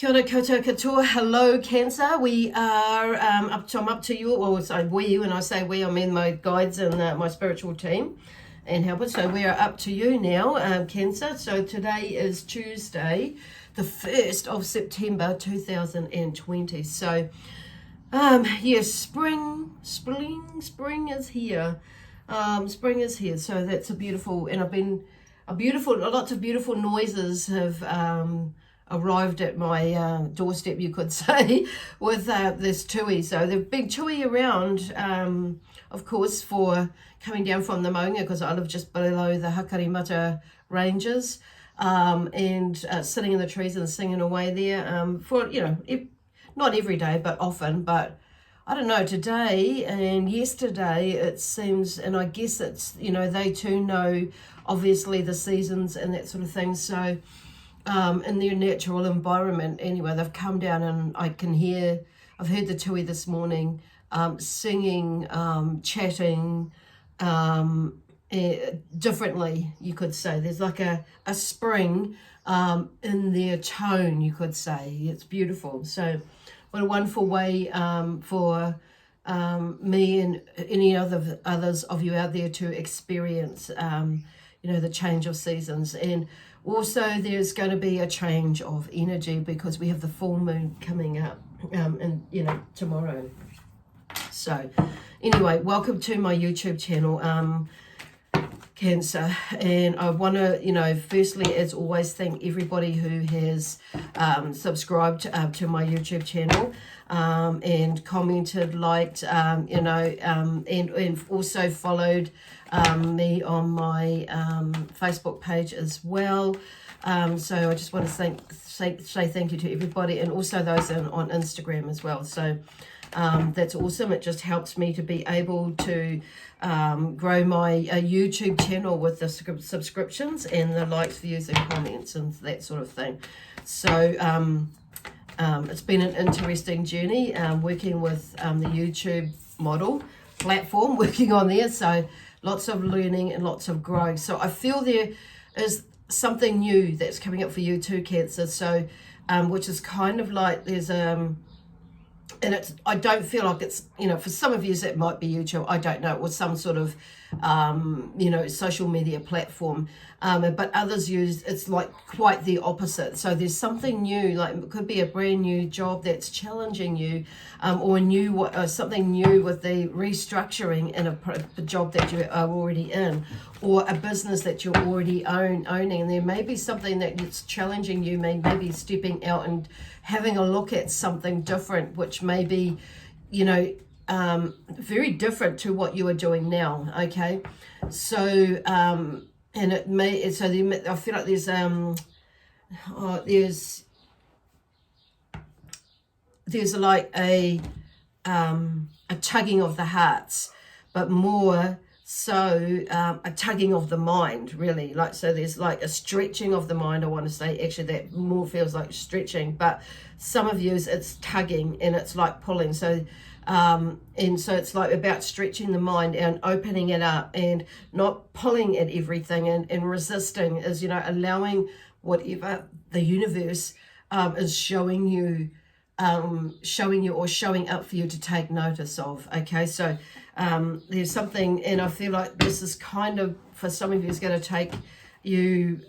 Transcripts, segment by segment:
Kia ora koutou katoa. Hello, Cancer. We are I'm up to you, or say we, when I say we, I mean my guides and my spiritual team and helpers. So we are up to you now, Cancer. So today is Tuesday, the 1st of September 2020. So, yes, spring is here. Spring is here. So that's a beautiful, and lots of beautiful noises have arrived at my doorstep, you could say, with this tui. So the big tui around, of course, for coming down from the maunga, because I live just below the Hakarimata ranges, and sitting in the trees and singing away there for, not every day, but often. But I don't know, today and yesterday it seems, and I guess it's, they too know, obviously, the seasons and that sort of thing. So in their natural environment anyway, they've come down, and I've heard the tui this morning singing, chatting differently, you could say. There's like a spring in their tone, you could say. It's beautiful. So what a wonderful way for me and any others of you out there to experience the change of seasons. And also there's going to be a change of energy because we have the full moon coming up tomorrow. So anyway, welcome to my YouTube channel, Cancer. And I want to, firstly, as always, thank everybody who has subscribed to my YouTube channel and commented, liked, and also followed me on my Facebook page as well. So I just want to say thank you to everybody, and also those on Instagram as well. So that's awesome. It just helps me to be able to grow my YouTube channel with the subscriptions and the likes, views and comments and that sort of thing. So it's been an interesting journey working with the YouTube model platform, working on there. So lots of learning and lots of growth. So I feel there is something new that's coming up for you too, Cancer. So which is kind of like there's and I don't feel like it's, for some of you it might be YouTube, I don't know, or some sort of, social media platform. But others use, it's like quite the opposite. So there's something new, like it could be a brand new job that's challenging you, or something new with the restructuring in a job that you are already in, or a business that you're already owning. And there may be something that's challenging you, maybe stepping out and having a look at something different, which may be, very different to what you are doing now. Okay. So, and it may, so I feel like there's like a tugging of the hearts, but more so a tugging of the mind, really. Like, so there's like a stretching of the mind, I want to say. Actually, that more feels like stretching, but some of you it's tugging and it's like pulling. So and so it's like about stretching the mind and opening it up and not pulling at everything and resisting, is allowing whatever the universe is showing you or showing up for you to take notice of. Okay, so there's something, and I feel like this is kind of, for some of you, is going to take you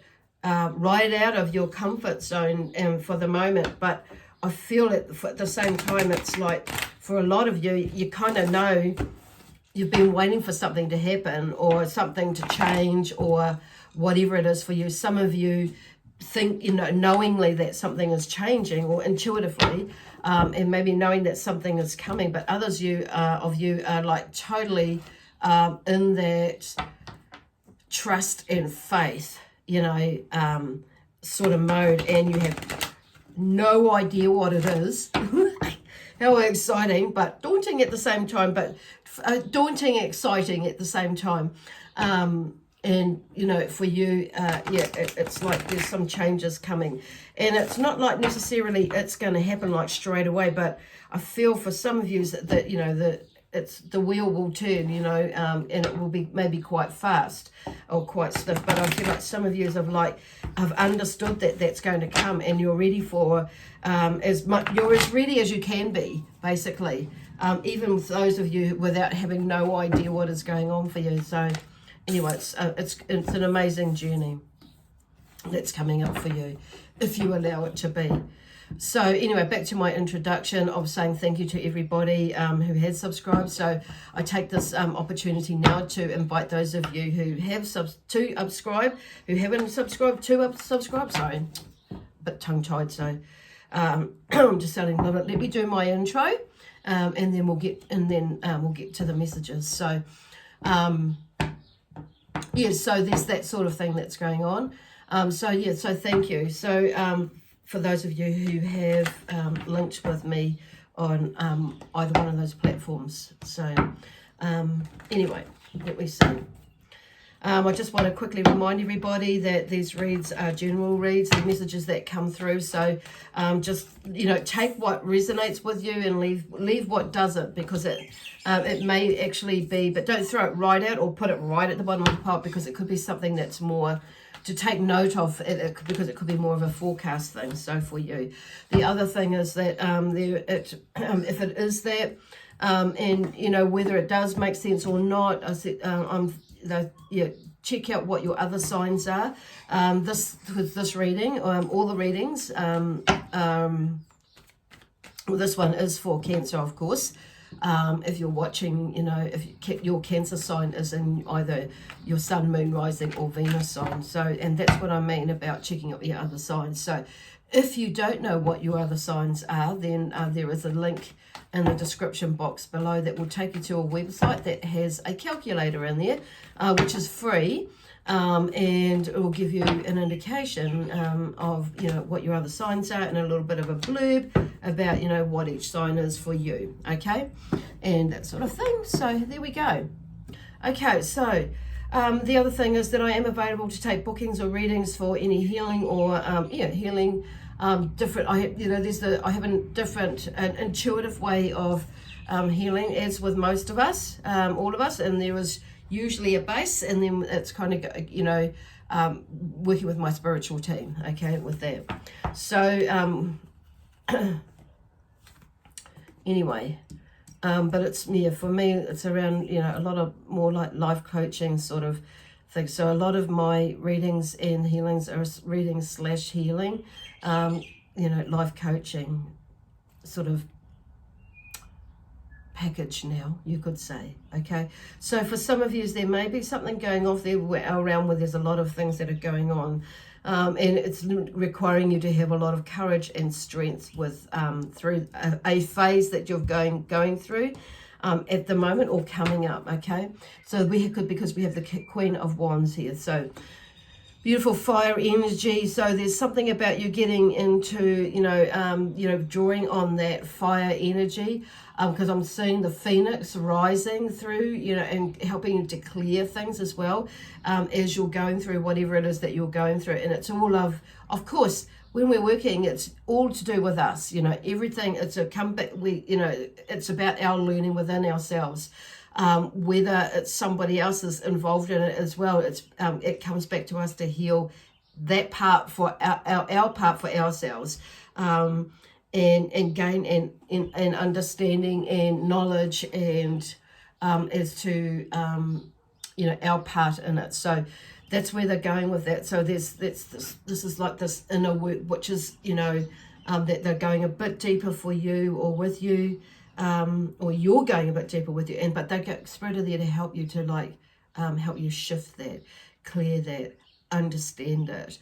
right out of your comfort zone and for the moment. But I feel at the same time, it's like for a lot of you, you kind of know you've been waiting for something to happen or something to change or whatever it is for you. Some of you think, knowingly that something is changing, or intuitively, and maybe knowing that something is coming. But others of you are like totally in that trust and faith, sort of mode, and you have no idea what it is. How exciting, but daunting at the same time, but daunting, exciting at the same time. And, for you, it's like there's some changes coming. And it's not like necessarily it's going to happen like straight away, but I feel for some of you that the wheel will turn, you know, and it will be maybe quite fast or quite stiff. But I feel like some of you have understood that that's going to come, and you're ready for you're as ready as you can be, basically. Even with those of you without having no idea what is going on for you. So anyway, it's an amazing journey that's coming up for you if you allow it to be. So anyway, back to my introduction of saying thank you to everybody who has subscribed. So I take this opportunity now to invite those of you who have subscribed, who haven't subscribed to subscribe. Sorry, a bit tongue-tied. So I'm just sounding a little bit. Let me do my intro, and then we'll get to the messages. So yeah, so there's that sort of thing that's going on. So thank you. So for those of you who have linked with me on either one of those platforms. So anyway, let me see. I just want to quickly remind everybody that these reads are general reads, the messages that come through. So just, you know, take what resonates with you and leave what doesn't, because it may actually be, but don't throw it right out or put it right at the bottom of the pile, because it could be something that's more to take note of, because it could be more of a forecast thing. So for you, the other thing is that if it is that, and you know whether it does make sense or not, I said check out what your other signs are. This reading, all the readings. Well, this one is for Cancer, of course. If you're watching, you know, if your Cancer sign is in either your Sun, Moon, Rising or Venus sign. So, and that's what I mean about checking out your other signs. So if you don't know what your other signs are, then there is a link in the description box below that will take you to a website that has a calculator in there, which is free. And it will give you an indication of, you know, what your other signs are, and a little bit of a blurb about, you know, what each sign is for you, okay, and that sort of thing. So there we go. Okay, so the other thing is that I am available to take bookings or readings for any healing or healing different. I have a different, an intuitive way of healing, as with most of us, all of us, and there is usually a base, and then it's kind of, you know, working with my spiritual team, okay, with that. So anyway, but it's, yeah, for me it's around, you know, a lot of more like life coaching sort of things. So a lot of my readings and healings are readings / healing, you know, life coaching sort of package now, you could say, okay. So for some of you, there may be something going off there around where there's a lot of things that are going on, and it's requiring you to have a lot of courage and strength with through a phase that you're going through at the moment or coming up, okay. So because we have the Queen of Wands here, so beautiful fire energy. So there's something about you getting into, you know, drawing on that fire energy, because I'm seeing the phoenix rising through, you know, and helping you to clear things as well, as you're going through whatever it is that you're going through. And it's all of course, when we're working, it's all to do with us, you know, everything. It's a comeback. It's about our learning within ourselves. Whether it's somebody else is involved in it as well, it comes back to us to heal that part for our part for ourselves, and gain and understanding and knowledge, and as to you know, our part in it. So that's where they're going with that. So this is like this inner work, which is, you know, that they're going a bit deeper for you or with you. Or you're going a bit deeper with you, but they get Spirit are there to help you to help you shift that, clear that, understand it,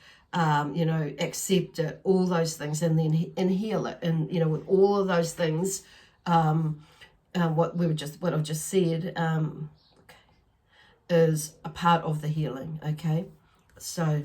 you know, accept it, all those things, and then heal it. And you know, with all of those things, what I've just said is a part of the healing. Okay, so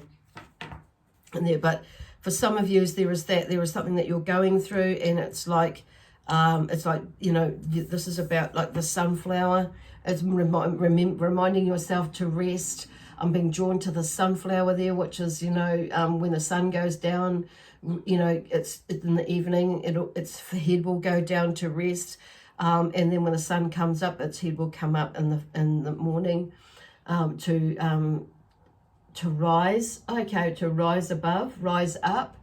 and there, but for some of you, there is something that you're going through, and it's like, you know, this is about like the sunflower. It's reminding yourself to rest. I'm being drawn to the sunflower there, which is, you know, when the sun goes down, you know, it's in the evening, its head will go down to rest. and then when the sun comes up, its head will come up in the morning to rise, okay, to rise above, rise up,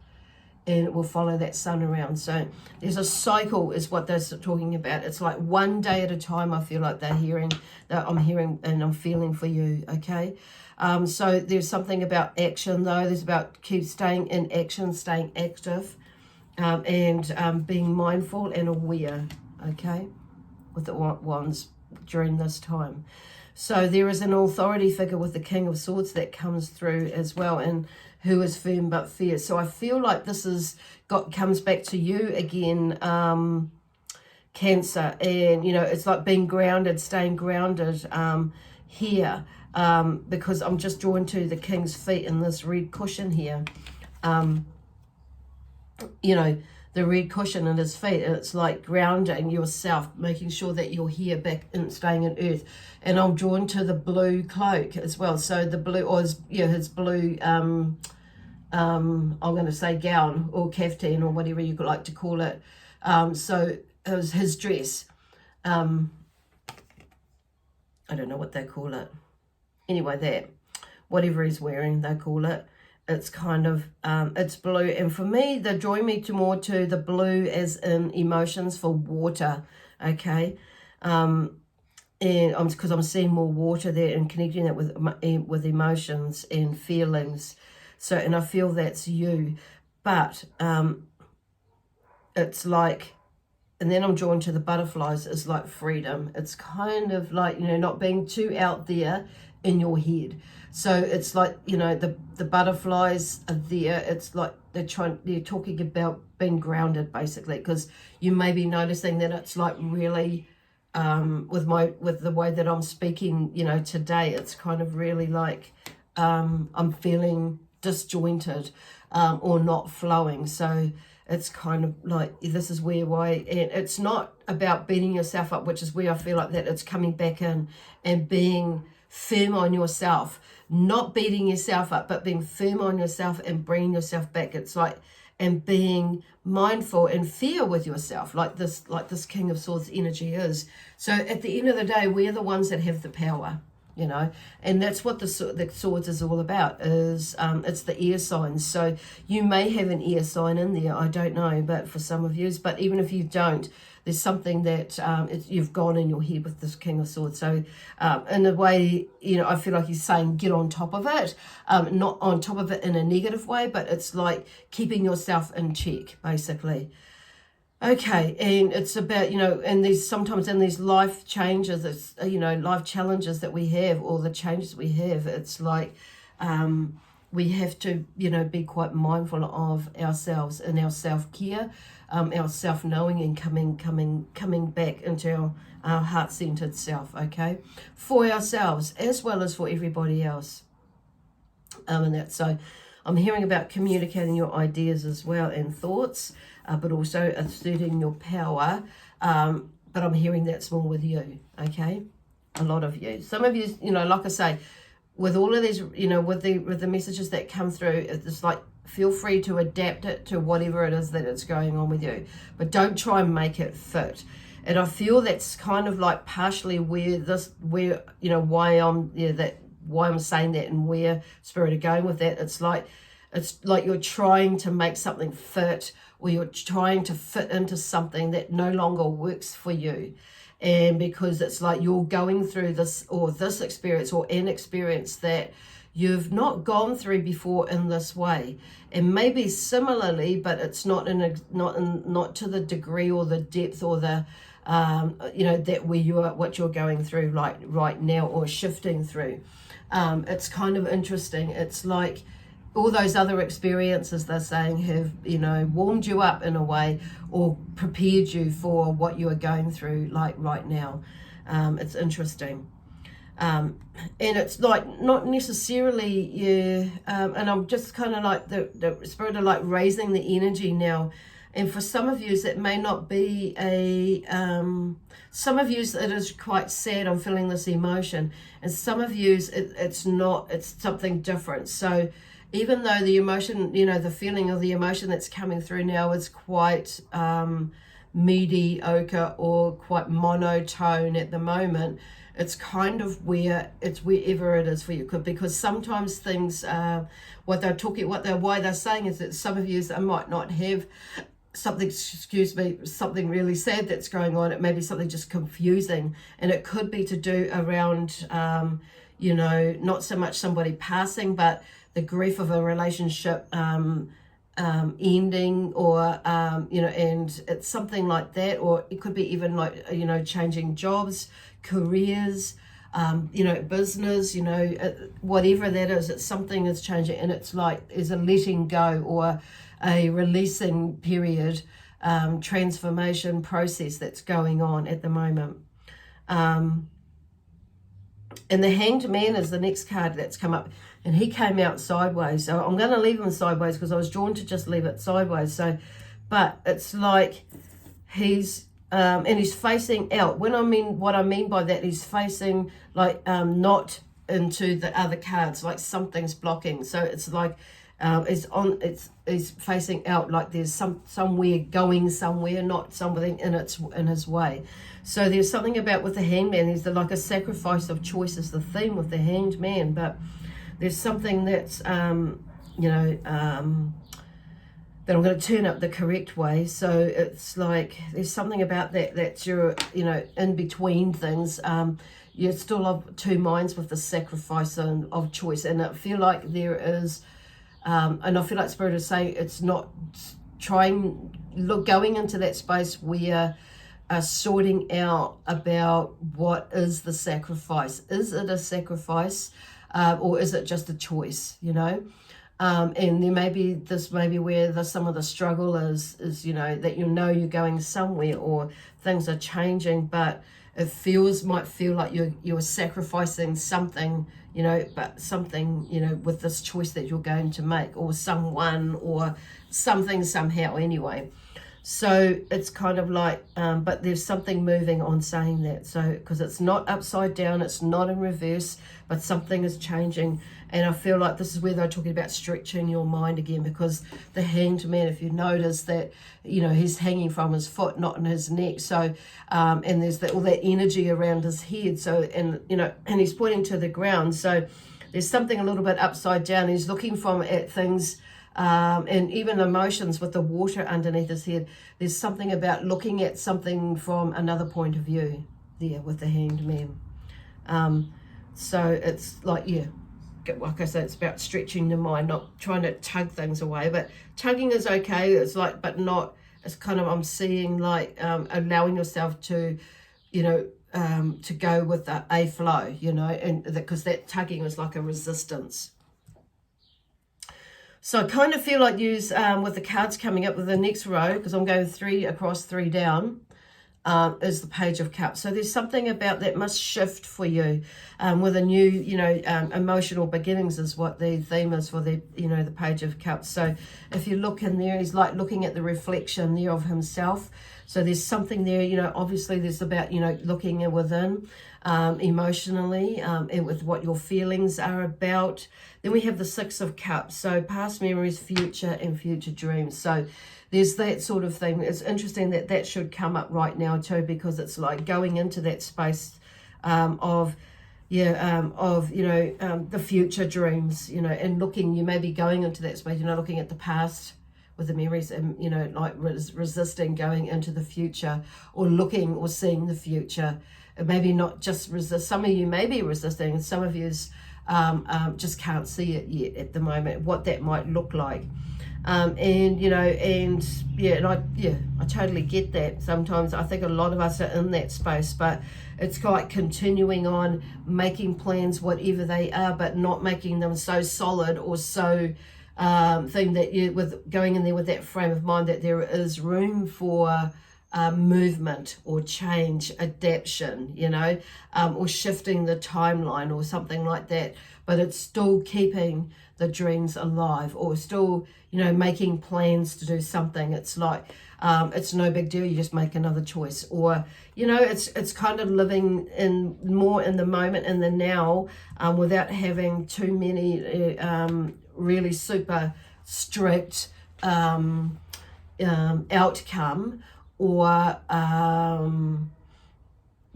and it will follow that sun around. So there's a cycle is what they're talking about. It's like one day at a time. I feel like I'm hearing and I'm feeling for you, okay? So there's something about action though. There's about keep staying in action, staying active, and being mindful and aware, okay, with the wands during this time. So there is an authority figure with the King of Swords that comes through as well, and who is firm but fierce. So I feel like this comes back to you again, Cancer, and you know, it's like being grounded, staying grounded here, because I'm just drawn to the King's feet in this red cushion here. You know, the red cushion in his feet, and it's like grounding yourself, making sure that you're here back and staying in earth. And I'm drawn to the blue cloak as well. So the blue, or his blue, I'm going to say gown or caftan or whatever you like to call it. So it was his dress. I don't know what they call it. Anyway, whatever he's wearing, they call it. It's kind of, it's blue. And for me, they're drawing me more to the blue as in emotions for water, okay? And because I'm seeing more water there and connecting that with emotions and feelings. So, and I feel that's you. But it's like, and then I'm drawn to the butterflies, is like freedom. It's kind of like, you know, not being too out there in your head. So it's like, you know, the butterflies are there. It's like they're talking about being grounded, basically, because you may be noticing that it's like really, with the way that I'm speaking, you know, today, it's kind of really like I'm feeling disjointed or not flowing. So it's kind of like, this is why, and it's not about beating yourself up, which is where I feel like that it's coming back in and being firm on yourself, not beating yourself up, but being firm on yourself and bringing yourself back. It's like, and being mindful and fair with yourself, like this King of Swords energy is. So at the end of the day, we're the ones that have the power, you know, and that's what the swords is all about, is it's the air signs. So you may have an air sign in there, I don't know, but for some of you, but even if you don't, there's something that you've gone in your head with this King of Swords. So in a way, you know, I feel like he's saying get on top of it, not on top of it in a negative way, but it's like keeping yourself in check, basically. Okay, and it's about, you know, and there's sometimes in these life changes, it's, you know, life challenges that we have, or the changes we have, it's like we have to, you know, be quite mindful of ourselves and our self-care, our self-knowing, and coming back into our heart-centered self, okay, for ourselves as well as for everybody else. And that, so I'm hearing about communicating your ideas as well and thoughts, but also asserting your power. But I'm hearing that's more with you, okay? A lot of you. Some of you, you know, like I say, with all of these, you know, with the messages that come through, it's like, feel free to adapt it to whatever it is that it's going on with you. But don't try and make it fit. And I feel that's kind of like partially where, you know, why I'm saying that and where Spirit are going with that. It's like you're trying to make something fit, or you're trying to fit into something that no longer works for you. And because it's like you're going through this experience or an experience that you've not gone through before in this way, and maybe similarly, but it's not not to the degree or the depth or the you know, that what you're going through like right now or shifting through. It's kind of interesting. It's like all those other experiences, they're saying, have, you know, warmed you up in a way, or prepared you for what you are going through like right now. It's interesting. And it's like not necessarily and I'm just kind of like the Spirit of like raising the energy now. And for some of you, it may not be some of you it is quite sad. I'm feeling this emotion, and some of you it's not. It's something different. So even though the emotion, you know, the feeling of the emotion that's coming through now is quite mediocre or quite monotone at the moment, it's kind of wherever it is for you, because sometimes things, why they're saying is that some of you might not have something, something really sad that's going on. It may be something just confusing, and it could be to do around, not so much somebody passing, but the grief of a relationship ending, or and it's something like that. Or it could be even like changing jobs, careers, business, whatever that is. It's something is changing, and it's like there's a letting go or a releasing period, transformation process that's going on at the moment. And the Hanged Man is the next card that's come up, and he came out sideways. So I'm going to leave him sideways because I was drawn to just leave it sideways. So, but it's like he's and he's facing out. What I mean by that, he's facing like not into the other cards, like something's blocking. So it's like it's facing out, like there's somewhere going somewhere, not something in his way. So there's something about with the Hanged Man, there's like a sacrifice of choice is the theme with the Hanged Man, but there's something that's that I'm going to turn up the correct way. So it's like there's something about that you're in between things. You still have two minds with the sacrifice of choice, and I feel like there is and I feel like Spirit is saying it's not going into that space where sorting out about what is the sacrifice. Is it a sacrifice, or is it just a choice, and there may be where some of the struggle is that you're going somewhere or things are changing, but it might feel like you're sacrificing something, but something, with this choice that you're going to make, or someone or something somehow anyway. So it's kind of like, but there's something moving on saying that. So, because it's not upside down, it's not in reverse, but something is changing. And I feel like this is where they're talking about stretching your mind again, because the Hanged Man, if you notice that, he's hanging from his foot, not in his neck. So, and there's all that energy around his head. So, and he's pointing to the ground. So there's something a little bit upside down. He's looking at things, and even emotions with the water underneath his head. There's something about looking at something from another point of view there with the Hanged Man. So it's like, like I said, it's about stretching the mind, not trying to tug things away, but tugging is okay. It's like, but not, it's kind of, I'm seeing like allowing yourself to, to go with a flow, and because that tugging is like a resistance. So I kind of feel like with the cards coming up with the next row, because I'm going 3 across, 3 down, is the Page of Cups. So there's something about that must shift for you with a new, emotional beginnings is what the theme is for the, the Page of Cups. So if you look in there, he's like looking at the reflection there of himself. So there's something there, obviously there's about, looking within emotionally and with what your feelings are about. Then we have the 6 of Cups. So past memories, future and future dreams. So there's that sort of thing. It's interesting that should come up right now too, because it's like going into that space of the future dreams, and looking, you may be going into that space, looking at the past with the memories and, like resisting going into the future, or looking or seeing the future. Maybe not just resist. Some of you may be resisting, and some of you just can't see it yet at the moment, what that might look like. I totally get that. Sometimes I think a lot of us are in that space, but it's like continuing on making plans, whatever they are, but not making them so solid or so thing that you with going in there with that frame of mind that there is room for movement or change, adaptation, or shifting the timeline or something like that, but it's still keeping the dreams alive, or still, making plans to do something. It's like, it's no big deal. You just make another choice, or, it's kind of living more in the moment, in the now, without having too many really super strict outcome or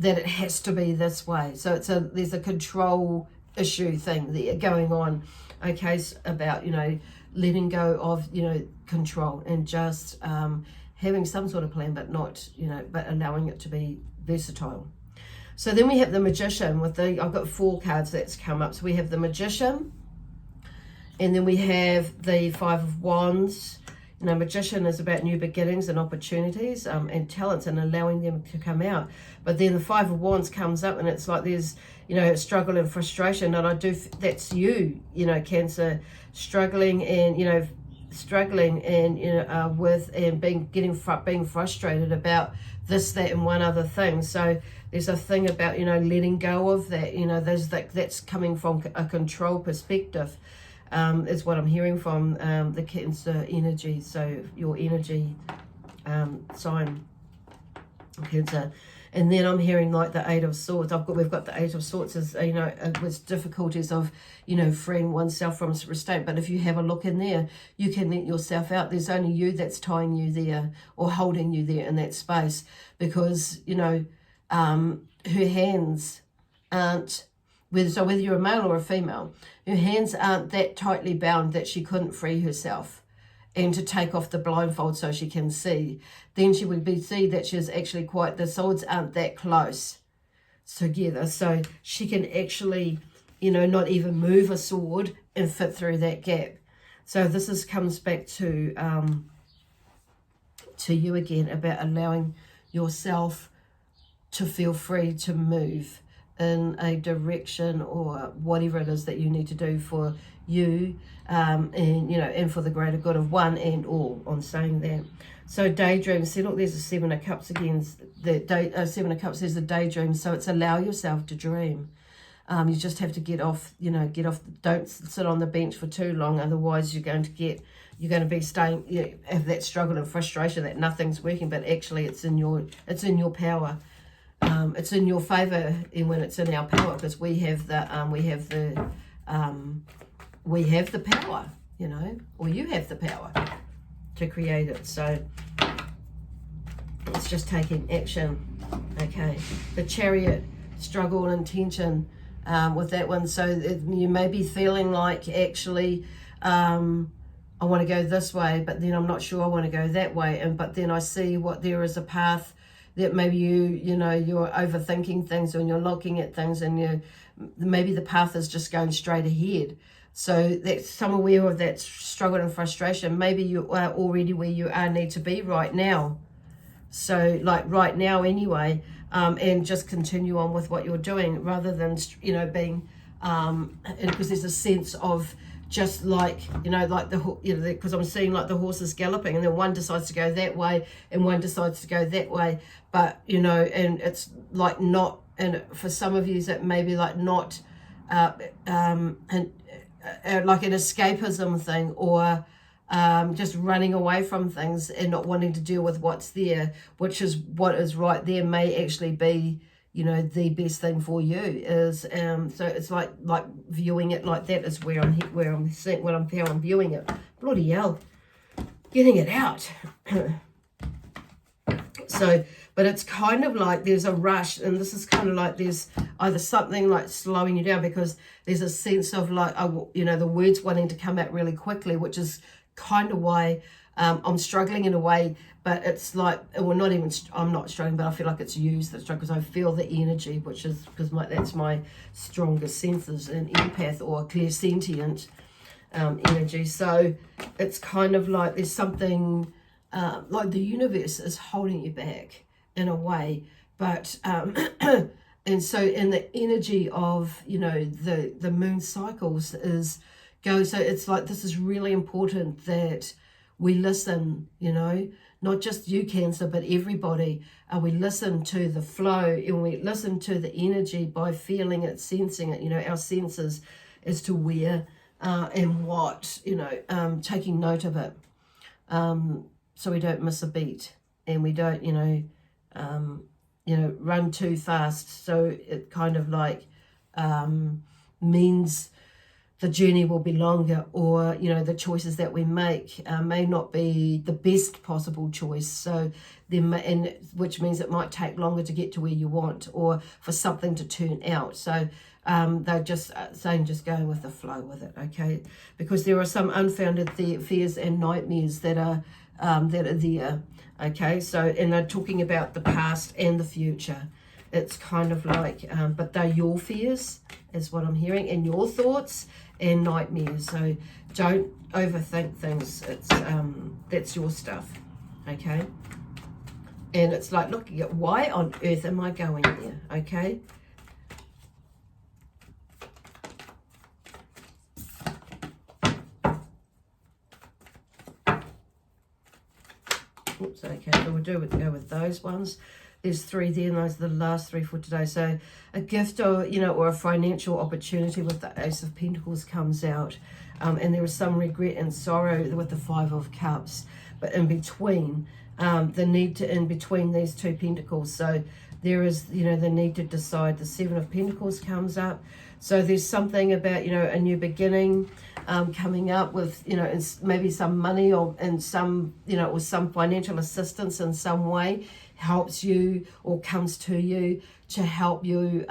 that it has to be this way. So there's a control issue thing there going on, okay, about, you know, letting go of, you know, control and just having some sort of plan, but not, you know, but allowing it to be versatile. So then we have the Magician with I've got 4 cards that's come up. So we have the Magician, and then we have the 5 of Wands. You know, Magician is about new beginnings and opportunities and talents and allowing them to come out. But then the 5 of Wands comes up, and it's like there's, you know, struggle and frustration. And that's you, you know, Cancer, struggling and, you know, with and being frustrated about this, that, and one other thing. So there's a thing about, you know, letting go of that. You know, that's coming from a control perspective. Is what I'm hearing from the Cancer energy. So your energy sign, Cancer. And then I'm hearing like the 8 of Swords. We've got the 8 of Swords as, you know, with difficulties of, you know, freeing oneself from restraint. But if you have a look in there, you can let yourself out. There's only you that's tying you there or holding you there in that space, because, you know, her hands aren't, whether you're a male or a female, her hands aren't that tightly bound that she couldn't free herself and to take off the blindfold so she can see. Then she would see that she's actually the swords aren't that close together. So she can actually, you know, not even move a sword and fit through that gap. So this comes back to you again, about allowing yourself to feel free to move in a direction or whatever it is that you need to do for you, and, you know, and for the greater good of one and all, on saying that. So daydream, see, look, there's a 7 of Cups again. The 7 of Cups is a daydream, so it's allow yourself to dream. You just have to get off, you know, don't sit on the bench for too long, otherwise you're going to be staying, you know, have that struggle and frustration that nothing's working, but actually it's in your power. It's in your favor, and when it's in our power, because we have the power, you know, or you have the power to create it. So it's just taking action. Okay, the Chariot, struggle and tension with that one. So you may be feeling like, actually, I want to go this way, but then I'm not sure I want to go that way, but then I see there is a path that maybe you know, you're overthinking things, and you're looking at things, and maybe the path is just going straight ahead. So that's some aware of that struggle and frustration. Maybe you are already where you need to be right now. So like right now anyway, and just continue on with what you're doing, rather than, you know, being, because there's a sense of just like, you know, like because I'm seeing like the horses galloping, and then one decides to go that way and one decides to go that way, but, you know, and it's like not, and for some of you that may be like not like an escapism thing, or just running away from things and not wanting to deal with what's there, which is what is right there may actually be, you know, the best thing for you is, so it's like viewing it like that is where I'm seeing, how I'm viewing it. Bloody hell, getting it out. So, but it's kind of like there's a rush, and this is kind of like there's either something like slowing you down, because there's a sense of like, you know, the words wanting to come out really quickly, which is kind of why I'm struggling in a way. But it's like, well, not even, I'm not struggling, but I feel like it's used that struggle, because I feel the energy, which is because that's my strongest senses, an empath or clairsentient energy. So it's kind of like there's something like the universe is holding you back in a way, but and so in the energy of, you know, the moon cycles so it's like this is really important that we listen, you know, not just you, Cancer, but everybody. We listen to the flow, and we listen to the energy by feeling it, sensing it, you know, our senses as to where and what, you know, taking note of it, so we don't miss a beat, and we don't, you know, run too fast. So it kind of like means the journey will be longer, or you know, the choices that we make may not be the best possible choice. So and which means it might take longer to get to where you want, or for something to turn out. So they're just saying, just going with the flow with it, okay? Because there are some unfounded fears and nightmares that are there, okay? So, and they're talking about the past and the future. It's kind of like, but they're your fears, is what I'm hearing, and your thoughts and nightmares. So don't overthink things. It's that's your stuff, okay? And it's like looking at, why on earth am I going there, okay? Oops, okay, so we'll go with those ones. There's 3 there, and those are the last 3 for today. So a gift, or you know, or a financial opportunity with the Ace of Pentacles comes out, and there is some regret and sorrow with the 5 of Cups. But in between, the need to, in between these 2 Pentacles, so there is, you know, the need to decide. The 7 of Pentacles comes up. So there's something about, you know, a new beginning coming up with, you know, maybe some money, or and some, you know, or some financial assistance in some way helps you or comes to you to help you,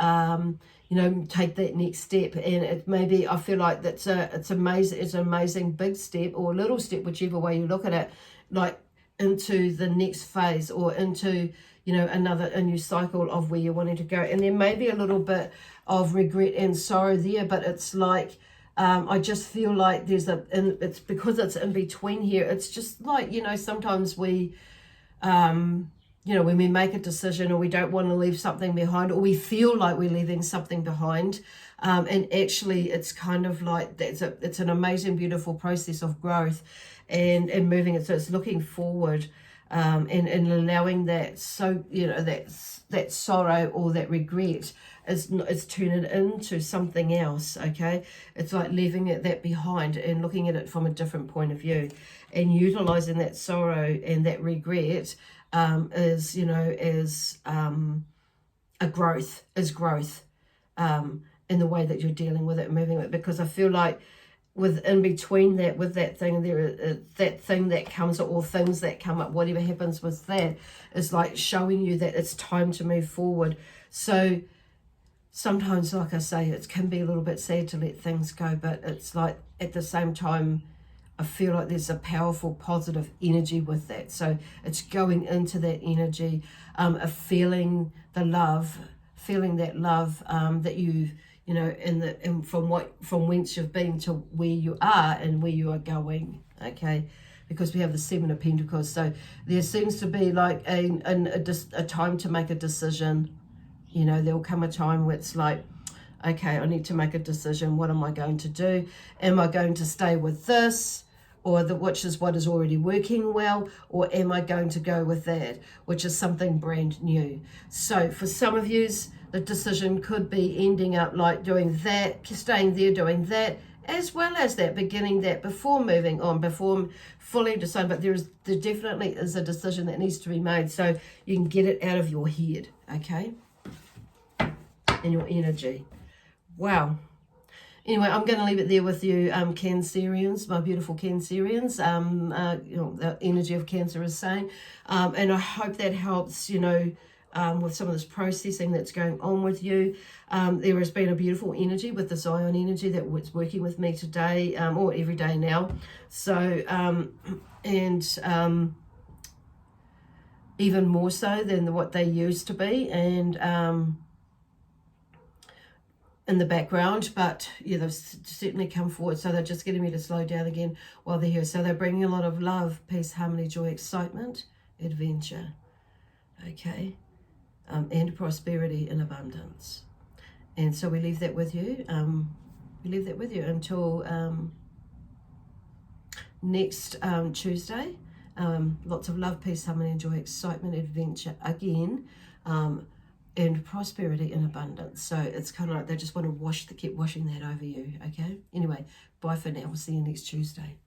you know, take that next step. And it maybe, I feel like it's amazing. It's an amazing big step or little step, whichever way you look at it, like into the next phase, or into, you know, a new cycle of where you're wanting to go. And there may be a little bit of regret and sorrow there, but it's like, I just feel like it's because it's in between here. It's just like, you know, sometimes we, you know, when we make a decision, or we don't want to leave something behind, or we feel like we're leaving something behind, and actually it's kind of like, it's an amazing, beautiful process of growth and moving it. So it's looking forward, and allowing that, so, you know, that sorrow or that regret is turning it into something else, okay? It's like leaving that behind and looking at it from a different point of view, and utilizing that sorrow and that regret is, you know, is growth in the way that you're dealing with it and moving it. Because I feel like in between that, with that thing there, that thing that comes up, or things that come up, whatever happens with that, is like showing you that it's time to move forward. So sometimes, like I say, it can be a little bit sad to let things go, but it's like, at the same time, I feel like there's a powerful positive energy with that. So it's going into that energy of feeling the love, feeling that love that you know, and from whence you've been to where you are and where you are going, okay? Because we have the 7 of Pentacles. So there seems to be like a time to make a decision. You know, there'll come a time where it's like, okay, I need to make a decision. What am I going to do? Am I going to stay with this, or which is what is already working well, or am I going to go with that, which is something brand new? So for some of you, the decision could be ending up like doing that, staying there, doing that, as well as that, beginning that before moving on, before fully deciding. But there definitely is a decision that needs to be made, so you can get it out of your head, okay? And your energy. Wow. Anyway, I'm going to leave it there with you, Cancerians, my beautiful Cancerians. You know, the energy of Cancer is saying. And I hope that helps, you know, with some of this processing that's going on with you. There has been a beautiful energy with this Ion energy that was working with me today, or every day now. So, even more so than what they used to be, and in the background, but yeah, they've certainly come forward. So they're just getting me to slow down again while they're here. So they're bringing a lot of love, peace, harmony, joy, excitement, adventure, okay, and prosperity and abundance. And so we leave that with you. We leave that with you until next Tuesday. Lots of love, peace, harmony, joy, excitement, adventure again. And prosperity and abundance. So it's kind of like they just want to keep washing that over you, okay? Anyway, bye for now. We'll see you next Tuesday.